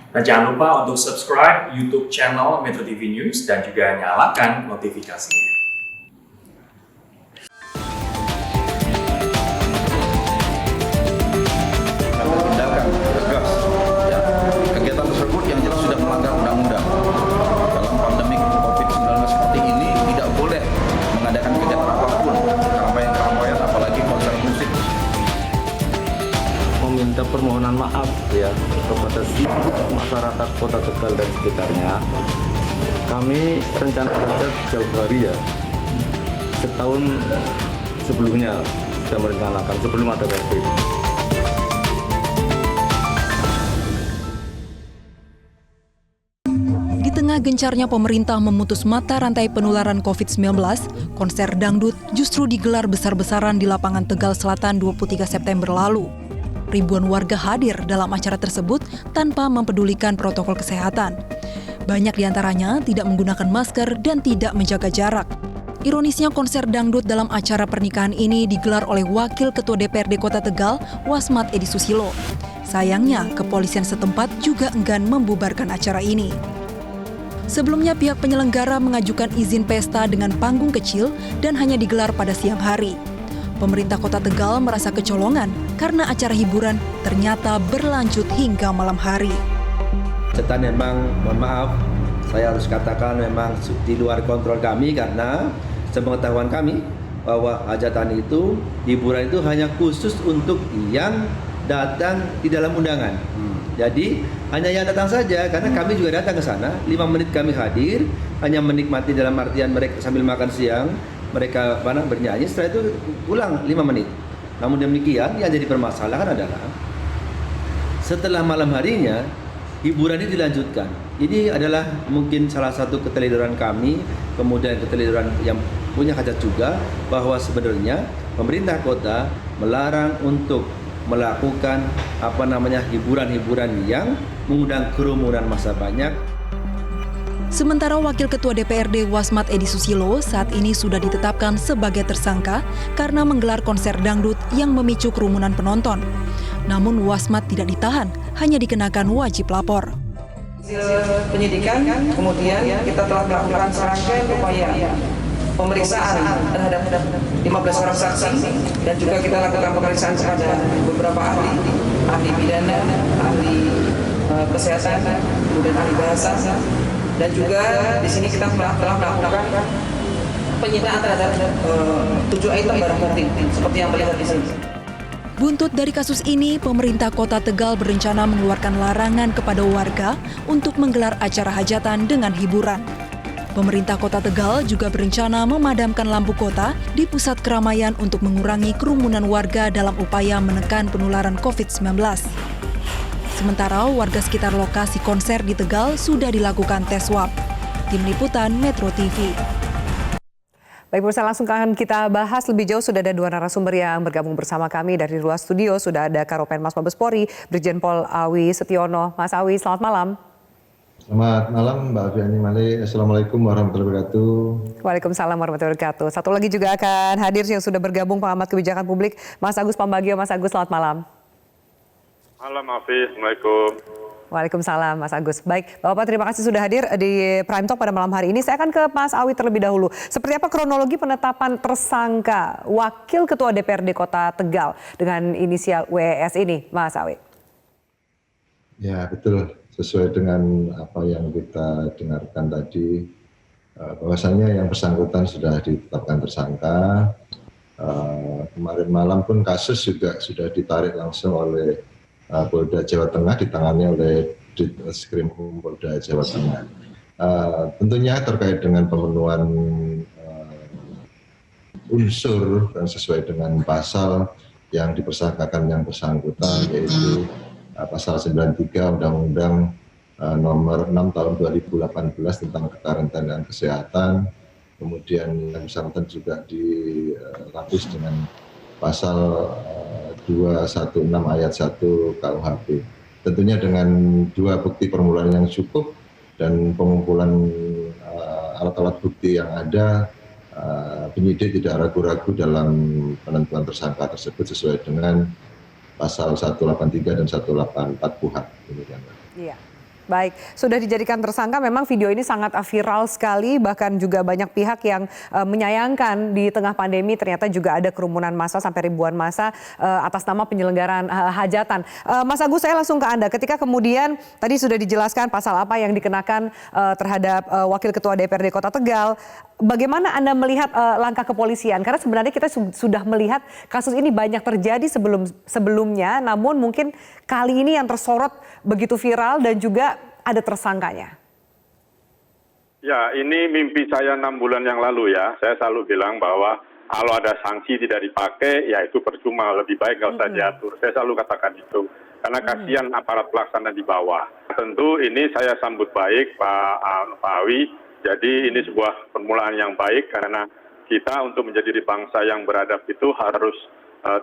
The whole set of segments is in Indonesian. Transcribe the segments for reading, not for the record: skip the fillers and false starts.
Dan jangan lupa untuk subscribe YouTube channel Metro TV News dan juga nyalakan notifikasinya. Tindakan tegas ya. Kegiatan tersebut yang jelas sudah melanggar undang-undang. Dalam pandemi COVID-19 seperti ini tidak boleh mengadakan kegiatan apapun, keramaian-keramaian, apalagi konser musik. Meminta permohonan maaf ya kepada seluruh masyarakat Kota Tegal dan sekitarnya. Kami rencana saja jauh hari ya, setahun sebelumnya sudah merencanakan sebelum ada PSBB. Di tengah gencarnya pemerintah memutus mata rantai penularan COVID-19, konser dangdut justru digelar besar-besaran di lapangan Tegal Selatan 23 September lalu. Ribuan warga hadir dalam acara tersebut tanpa mempedulikan protokol kesehatan. Banyak di antaranya tidak menggunakan masker dan tidak menjaga jarak. Ironisnya konser dangdut dalam acara pernikahan ini digelar oleh Wakil Ketua DPRD Kota Tegal, Wasmat Edi Susilo. Sayangnya, kepolisian setempat juga enggan membubarkan acara ini. Sebelumnya pihak penyelenggara mengajukan izin pesta dengan panggung kecil dan hanya digelar pada siang hari. Pemerintah Kota Tegal merasa kecolongan karena acara hiburan ternyata berlanjut hingga malam hari. Hajatan memang, mohon maaf, saya harus katakan memang di luar kontrol kami karena sepengetahuan kami bahwa hajatan itu, hiburan itu hanya khusus untuk yang datang di dalam undangan. Jadi hanya yang datang saja karena kami juga datang ke sana, 5 menit kami hadir, hanya menikmati dalam artian mereka sambil makan siang, mereka bernyanyi, setelah itu pulang 5 menit. Namun demikian yang jadi permasalahan adalah setelah malam harinya hiburan ini dilanjutkan. Ini adalah mungkin salah satu keteledoran kami, kemudian keteledoran yang punya hajat juga bahwa sebenarnya pemerintah kota melarang untuk melakukan hiburan-hiburan yang mengundang kerumunan massa banyak. Sementara Wakil Ketua DPRD Wasmat Edi Susilo saat ini sudah ditetapkan sebagai tersangka karena menggelar konser dangdut yang memicu kerumunan penonton. Namun Wasmat tidak ditahan, hanya dikenakan wajib lapor. Penyidikan, kemudian kita telah melakukan serangkaian upaya pemeriksaan terhadap 15 orang saksi dan juga kita lakukan pemeriksaan kepada beberapa ahli pidana, ahli kesehatan, kemudian ahli bahasa, dan juga di sini kita telah melakukan penyitaan terhadap 7 item barang bukti seperti yang terlihat di sini. Buntut dari kasus ini, pemerintah Kota Tegal berencana mengeluarkan larangan kepada warga untuk menggelar acara hajatan dengan hiburan. Pemerintah Kota Tegal juga berencana memadamkan lampu kota di pusat keramaian untuk mengurangi kerumunan warga dalam upaya menekan penularan COVID-19. Sementara warga sekitar lokasi konser di Tegal sudah dilakukan tes swab. Tim Liputan Metro TV. Baik, pemirsa, langsung akan kita bahas lebih jauh. Sudah ada 2 narasumber yang bergabung bersama kami dari luar studio. Sudah ada Karopenmas Mabes Polri, Brigjen Pol Awi Setiono. Mas Awi, selamat malam. Selamat malam Mbak Aviani Malik. Assalamualaikum warahmatullahi wabarakatuh. Waalaikumsalam warahmatullahi wabarakatuh. Satu lagi juga akan hadir yang sudah bergabung pengamat kebijakan publik, Mas Agus Pambagio. Mas Agus, selamat malam. Malam, Afi. Assalamualaikum. Waalaikumsalam, Mas Agus. Baik, Bapak terima kasih sudah hadir di Prime Talk pada malam hari ini. Saya akan ke Mas Awi terlebih dahulu. Seperti apa kronologi penetapan tersangka Wakil Ketua DPRD Kota Tegal dengan inisial WES ini, Mas Awi? Ya, betul. Sesuai dengan apa yang kita dengarkan tadi, bahwasannya yang bersangkutan sudah ditetapkan tersangka. Kemarin malam pun kasus juga sudah ditarik langsung oleh Polda Jawa Tengah, ditangani oleh Ditreskrimum Polda Jawa Tengah. Tentunya terkait dengan pemenuhan unsur dan sesuai dengan pasal yang dipersangkakan yang bersangkutan, yaitu pasal 93 Undang-Undang nomor 6 tahun 2018 tentang kekarantinaan kesehatan. Kemudian yang bersangkutan juga dilapis dengan pasal 216 ayat 1 KUHP. Tentunya dengan 2 bukti permulaan yang cukup dan pengumpulan alat-alat bukti yang ada, penyidik tidak ragu-ragu dalam penentuan tersangka tersebut sesuai dengan pasal 183 dan 184 KUHP. Iya. Baik, sudah dijadikan tersangka, memang video ini sangat viral sekali, bahkan juga banyak pihak yang menyayangkan di tengah pandemi ternyata juga ada kerumunan massa sampai ribuan massa atas nama penyelenggaraan hajatan. Mas Agus, saya langsung ke Anda, ketika kemudian tadi sudah dijelaskan pasal apa yang dikenakan terhadap Wakil Ketua DPRD Kota Tegal, bagaimana Anda melihat langkah kepolisian? Karena sebenarnya kita sudah melihat kasus ini banyak terjadi sebelumnya, namun mungkin kali ini yang tersorot begitu viral dan juga ada tersangkanya. Ya, ini mimpi saya 6 bulan yang lalu ya. Saya selalu bilang bahwa kalau ada sanksi tidak dipakai, ya itu percuma. Lebih baik nggak usah diatur. Saya selalu katakan itu. Karena kasihan aparat pelaksana di bawah. Tentu ini saya sambut baik Pak Awi. Jadi ini sebuah permulaan yang baik karena kita untuk menjadi bangsa yang beradab itu harus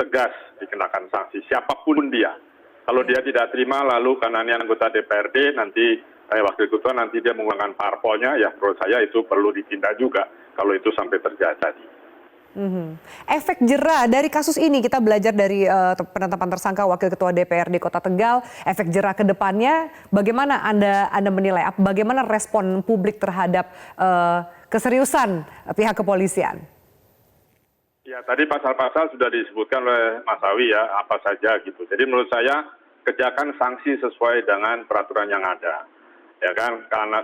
tegas dikenakan sanksi. Siapapun dia. Kalau dia tidak terima lalu karena ini anggota DPRD nanti wakil ketua nanti dia menggunakan parpolnya, ya menurut saya itu perlu ditindak juga kalau itu sampai terjadi. Efek jera dari kasus ini kita belajar dari penetapan tersangka Wakil Ketua DPRD Kota Tegal, efek jera ke depannya bagaimana Anda menilai, bagaimana respon publik terhadap keseriusan pihak kepolisian? Ya, tadi pasal-pasal sudah disebutkan oleh Mas Awi ya, apa saja gitu. Jadi menurut saya kerjakan sanksi sesuai dengan peraturan yang ada. Ya kan, karena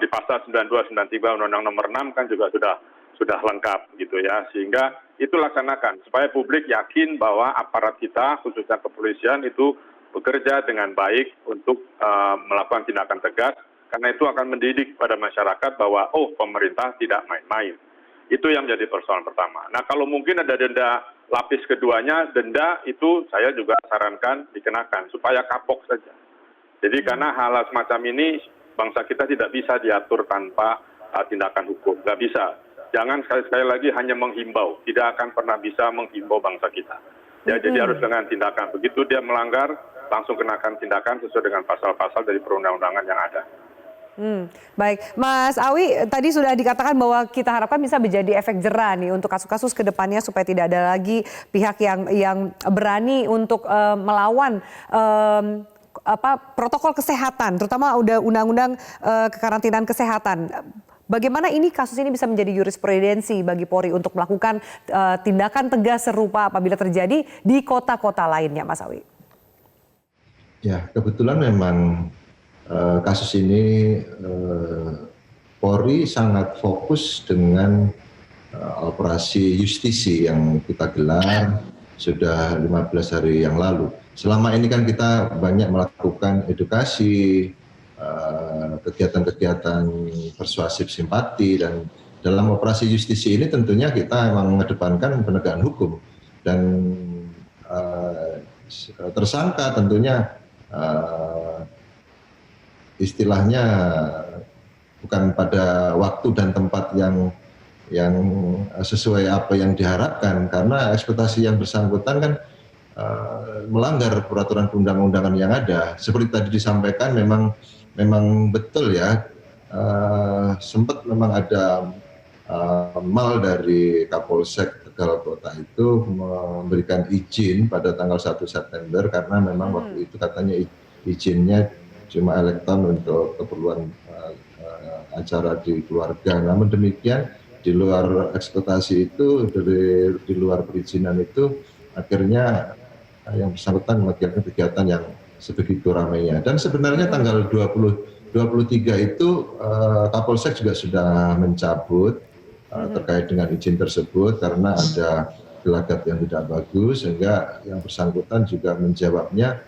di pasal 92, 93 Undang-Undang Nomor 6 kan juga sudah lengkap gitu ya. Sehingga itu laksanakan supaya publik yakin bahwa aparat kita khususnya kepolisian itu bekerja dengan baik untuk melakukan tindakan tegas karena itu akan mendidik pada masyarakat bahwa pemerintah tidak main-main. Itu yang menjadi persoalan pertama. Nah, kalau mungkin ada denda lapis keduanya, denda itu saya juga sarankan dikenakan supaya kapok saja. Jadi karena hal semacam ini bangsa kita tidak bisa diatur tanpa tindakan hukum. Nggak bisa. Jangan sekali-sekali lagi hanya menghimbau. Tidak akan pernah bisa menghimbau bangsa kita. Ya, jadi harus dengan tindakan. Begitu dia melanggar, langsung kenakan tindakan sesuai dengan pasal-pasal dari perundang-undangan yang ada. Baik, Mas Awi, tadi sudah dikatakan bahwa kita harapkan bisa menjadi efek jera nih untuk kasus-kasus ke depannya supaya tidak ada lagi pihak yang berani untuk melawan protokol kesehatan, terutama udah undang-undang kekarantinaan kesehatan. Bagaimana kasus ini bisa menjadi jurisprudensi bagi Polri untuk melakukan tindakan tegas serupa apabila terjadi di kota-kota lainnya, Mas Awi? Ya, kebetulan memang kasus ini Polri sangat fokus dengan operasi justisi yang kita gelar sudah 15 hari yang lalu. Selama ini kan kita banyak melakukan edukasi, kegiatan-kegiatan persuasif simpati, dan dalam operasi justisi ini tentunya kita memang mengedepankan penegakan hukum dan tersangka tentunya istilahnya bukan pada waktu dan tempat yang sesuai apa yang diharapkan karena ekspektasi yang bersangkutan kan melanggar peraturan perundang-undangan yang ada. Seperti tadi disampaikan memang betul ya, sempat memang ada mal dari Kapolsek Tegal Kota itu memberikan izin pada tanggal 1 September karena memang waktu itu katanya izinnya cuma elektron untuk keperluan acara di keluarga. Namun demikian di luar ekspektasi itu, di luar perizinan itu, akhirnya yang bersangkutan mengerjakan kegiatan yang sebegitu ramainya. Dan sebenarnya tanggal 23 itu Kapolsek juga sudah mencabut terkait dengan izin tersebut karena ada gelagat yang tidak bagus, sehingga yang bersangkutan juga menjawabnya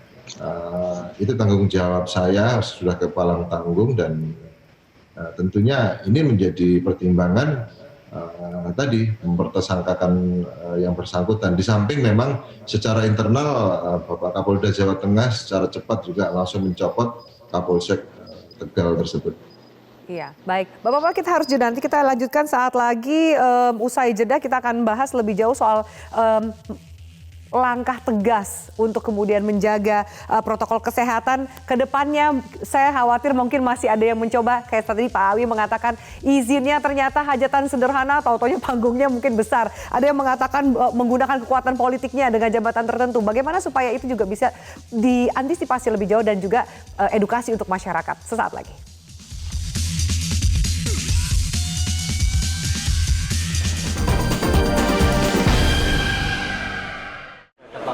itu tanggung jawab saya sudah ke palang tanggung, dan tentunya ini menjadi pertimbangan tadi mempertersangkakan yang bersangkutan. Di samping memang secara internal Bapak Kapolda Jawa Tengah secara cepat juga langsung mencopot Kapolsek Tegal tersebut. Iya, baik. Bapak-bapak, kita harus jeda, nanti kita lanjutkan saat lagi usai jeda kita akan bahas lebih jauh soal langkah tegas untuk kemudian menjaga protokol kesehatan ke depannya? Saya khawatir mungkin masih ada yang mencoba, kayak tadi Pak Awi mengatakan izinnya ternyata hajatan sederhana, tahu-taunya panggungnya mungkin besar. Ada yang mengatakan menggunakan kekuatan politiknya dengan jabatan tertentu. Bagaimana supaya itu juga bisa diantisipasi lebih jauh dan juga edukasi untuk masyarakat? Sesaat lagi.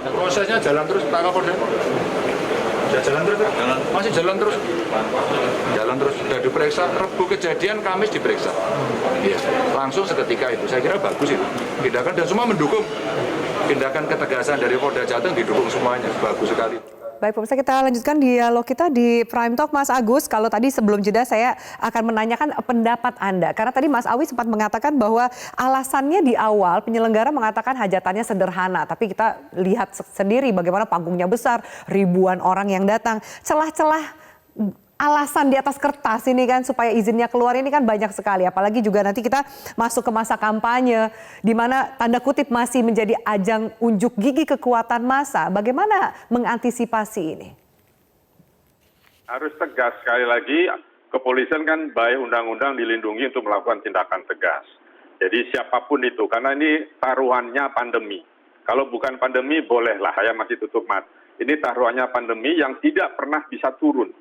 Prosesnya jalan terus, Pak Kapolda. Jalan terus, Pak? Masih jalan terus. Jalan terus. Sudah diperiksa. Rebu kejadian, Kamis diperiksa. Iya, langsung seketika itu. Saya kira bagus itu. Tindakan dan semua mendukung. Tindakan ketegasan dari Polda Jateng didukung semuanya. Bagus sekali. Baik, pemirsa, kita lanjutkan dialog kita di Prime Talk. Mas Agus, kalau tadi sebelum jeda saya akan menanyakan pendapat Anda. Karena tadi Mas Awi sempat mengatakan bahwa alasannya di awal penyelenggara mengatakan hajatannya sederhana. Tapi kita lihat sendiri bagaimana panggungnya besar, ribuan orang yang datang. Celah-celah alasan di atas kertas ini kan supaya izinnya keluar ini kan banyak sekali. Apalagi juga nanti kita masuk ke masa kampanye di mana tanda kutip masih menjadi ajang unjuk gigi kekuatan massa. Bagaimana mengantisipasi ini? Harus tegas. Sekali lagi, kepolisian kan by undang-undang dilindungi untuk melakukan tindakan tegas. Jadi siapapun itu, karena ini taruhannya pandemi. Kalau bukan pandemi bolehlah, saya masih tutup mata. Ini taruhannya pandemi yang tidak pernah bisa turun.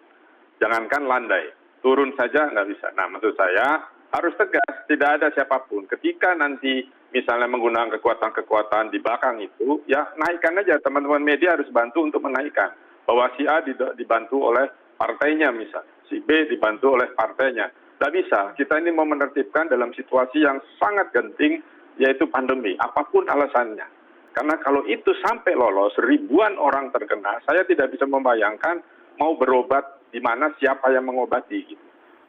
Jangankan landai, turun saja nggak bisa. Nah, maksud saya harus tegas, tidak ada siapapun. Ketika nanti misalnya menggunakan kekuatan-kekuatan di belakang itu, ya naikkan aja. Teman-teman media harus bantu untuk menaikkan. Bahwa si A dibantu oleh partainya misalnya, si B dibantu oleh partainya. Tidak bisa, kita ini mau menertibkan dalam situasi yang sangat genting, yaitu pandemi, apapun alasannya. Karena kalau itu sampai lolos, ribuan orang terkena, saya tidak bisa membayangkan mau berobat di mana siapa yang mengobati.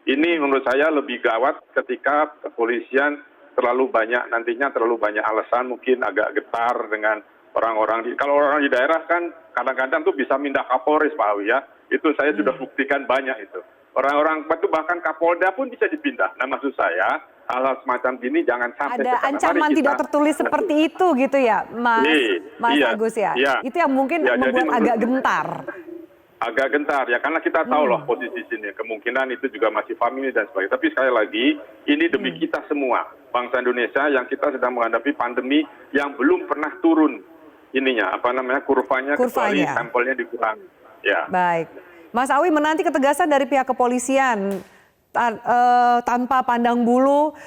Ini menurut saya lebih gawat ketika kepolisian nantinya terlalu banyak alasan, mungkin agak getar dengan orang-orang. Kalau orang di daerah kan kadang-kadang tuh bisa mindah Kapolres, Pak Awi ya. Itu saya sudah buktikan banyak itu. Orang-orang itu bahkan Kapolda pun bisa dipindah. Nah, maksud saya hal-hal semacam ini jangan sampai ada ancaman tidak tertulis seperti itu gitu ya, Mas Agus ya. Itu yang mungkin membuat agak gentar. Agak gentar ya, karena kita tahu loh posisi sini, kemungkinan itu juga masih familiar dan sebagainya. Tapi sekali lagi, ini demi kita semua, bangsa Indonesia yang kita sedang menghadapi pandemi yang belum pernah turun kurvanya, kecuali sampelnya dikurangi. Ya. Baik, Mas Awi menanti ketegasan dari pihak kepolisian tanpa pandang bulu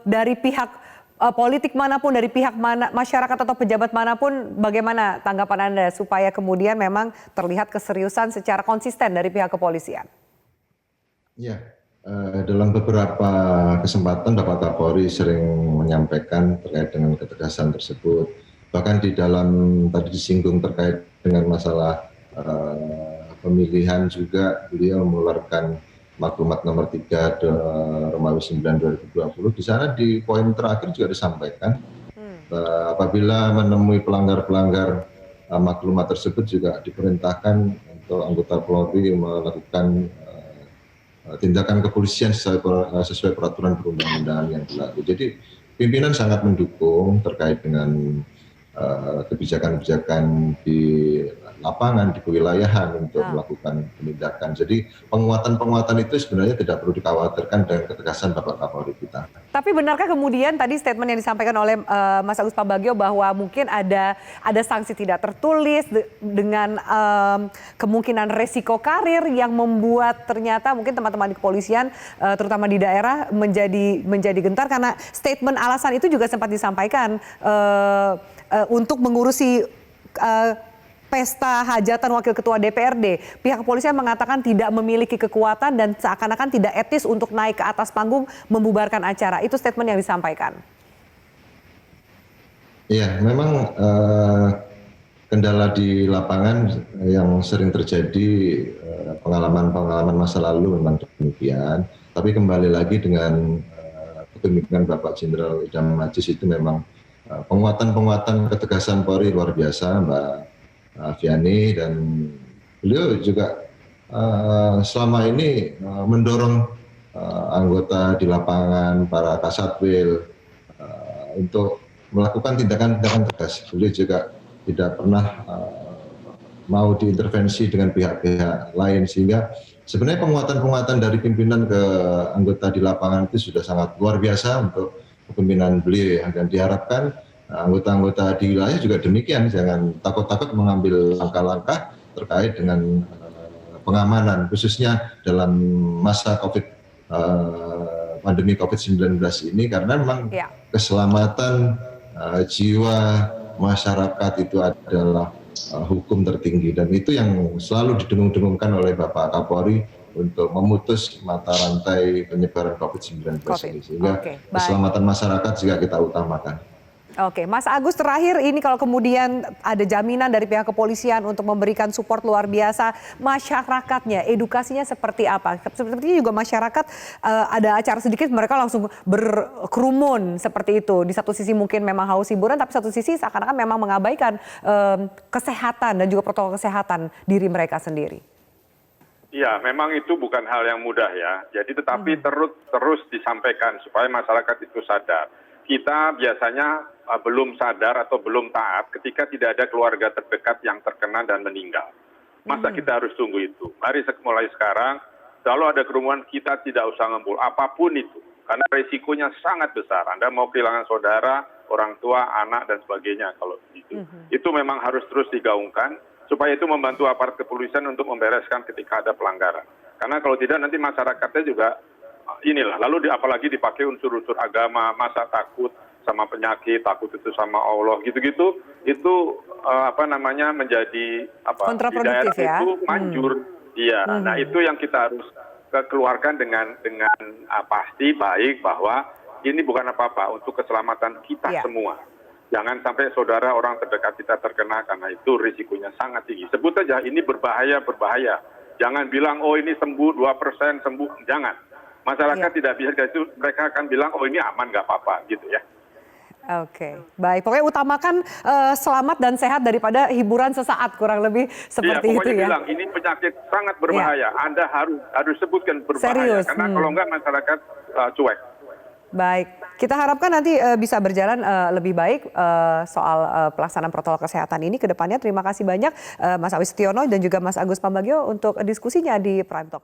dari pihak politik manapun, dari pihak masyarakat atau pejabat manapun. Bagaimana tanggapan Anda supaya kemudian memang terlihat keseriusan secara konsisten dari pihak kepolisian? Ya, dalam beberapa kesempatan Bapak Kapolri sering menyampaikan terkait dengan ketegasan tersebut. Bahkan di dalam tadi disinggung terkait dengan masalah pemilihan juga beliau mengeluarkan Maklumat nomor 3 Romawi 9 2020, di sana di poin terakhir juga disampaikan apabila menemui pelanggar-pelanggar maklumat tersebut juga diperintahkan untuk anggota Polri melakukan tindakan kepolisian sesuai peraturan perundang-undangan yang berlaku. Jadi pimpinan sangat mendukung terkait dengan kebijakan-kebijakan di lapangan, di kewilayahan untuk melakukan penindakan. Jadi penguatan-penguatan itu sebenarnya tidak perlu dikhawatirkan dengan ketegasan Bapak Kapolri kita. Tapi benarkah kemudian tadi statement yang disampaikan oleh Mas Agus Pambagio bahwa mungkin ada sanksi tidak tertulis dengan kemungkinan resiko karir yang membuat ternyata mungkin teman-teman di kepolisian terutama di daerah menjadi gentar karena statement alasan itu juga sempat disampaikan untuk mengurusi pesta hajatan Wakil Ketua DPRD. Pihak kepolisian mengatakan tidak memiliki kekuatan dan seakan-akan tidak etis untuk naik ke atas panggung membubarkan acara. Itu statement yang disampaikan. Iya, memang kendala di lapangan yang sering terjadi, pengalaman-pengalaman masa lalu memang demikian. Tapi kembali lagi dengan kepemimpinan Bapak Jenderal Idam Aziz itu memang penguatan-penguatan ketegasan Polri luar biasa, Mbak Fiani, dan beliau juga selama ini mendorong anggota di lapangan, para kasatwil untuk melakukan tindakan-tindakan tegas. Beliau juga tidak pernah mau diintervensi dengan pihak-pihak lain, sehingga sebenarnya penguatan-penguatan dari pimpinan ke anggota di lapangan itu sudah sangat luar biasa untuk kepemimpinan beliau ya, dan diharapkan anggota-anggota di wilayah juga demikian, jangan takut-takut mengambil langkah-langkah terkait dengan pengamanan khususnya dalam masa pandemi COVID-19 ini, karena memang keselamatan jiwa masyarakat itu adalah hukum tertinggi, dan itu yang selalu didengung-dengungkan oleh Bapak Kapolri untuk memutus mata rantai penyebaran COVID-19 ini, sehingga keselamatan masyarakat juga kita utamakan. Oke, Mas Agus, terakhir ini kalau kemudian ada jaminan dari pihak kepolisian untuk memberikan support luar biasa, masyarakatnya, edukasinya seperti apa? Sepertinya juga masyarakat ada acara sedikit mereka langsung berkerumun seperti itu. Di satu sisi mungkin memang haus hiburan, tapi satu sisi seakan-akan memang mengabaikan kesehatan dan juga protokol kesehatan diri mereka sendiri. Ya, memang itu bukan hal yang mudah ya. Jadi tetapi terus disampaikan supaya masyarakat itu sadar. Kita biasanya belum sadar atau belum taat ketika tidak ada keluarga terdekat yang terkena dan meninggal. Masa kita harus tunggu itu? Mari mulai sekarang, kalau ada kerumunan kita tidak usah ngumpul, apapun itu. Karena risikonya sangat besar. Anda mau kehilangan saudara, orang tua, anak, dan sebagainya kalau begitu. Itu memang harus terus digaungkan, supaya itu membantu aparat kepolisian untuk membereskan ketika ada pelanggaran. Karena kalau tidak nanti masyarakatnya juga inilah, lalu apalagi dipakai unsur-unsur agama, masa takut sama penyakit, takut itu sama Allah, gitu-gitu, itu menjadi di daerah ya? itu manjur. Iya, nah itu yang kita harus keluarkan dengan pasti baik bahwa ini bukan apa-apa untuk keselamatan kita semua. Jangan sampai saudara orang terdekat kita terkena, karena itu risikonya sangat tinggi. Sebut aja ini berbahaya. Jangan bilang oh ini sembuh 2% sembuh, jangan. Masyarakat tidak bisa itu, mereka akan bilang oh ini aman nggak apa-apa gitu ya. Oke, baik. Pokoknya utamakan selamat dan sehat daripada hiburan sesaat, kurang lebih seperti itu ya. Bilang ini penyakit sangat berbahaya. Anda harus sebutkan berbahaya. Serius? Karena kalau enggak masyarakat cuek. Baik, kita harapkan nanti bisa berjalan lebih baik soal pelaksanaan protokol kesehatan ini ke depannya. Terima kasih banyak Mas Awi Setiono dan juga Mas Agus Pambagio untuk diskusinya di Prime Talk.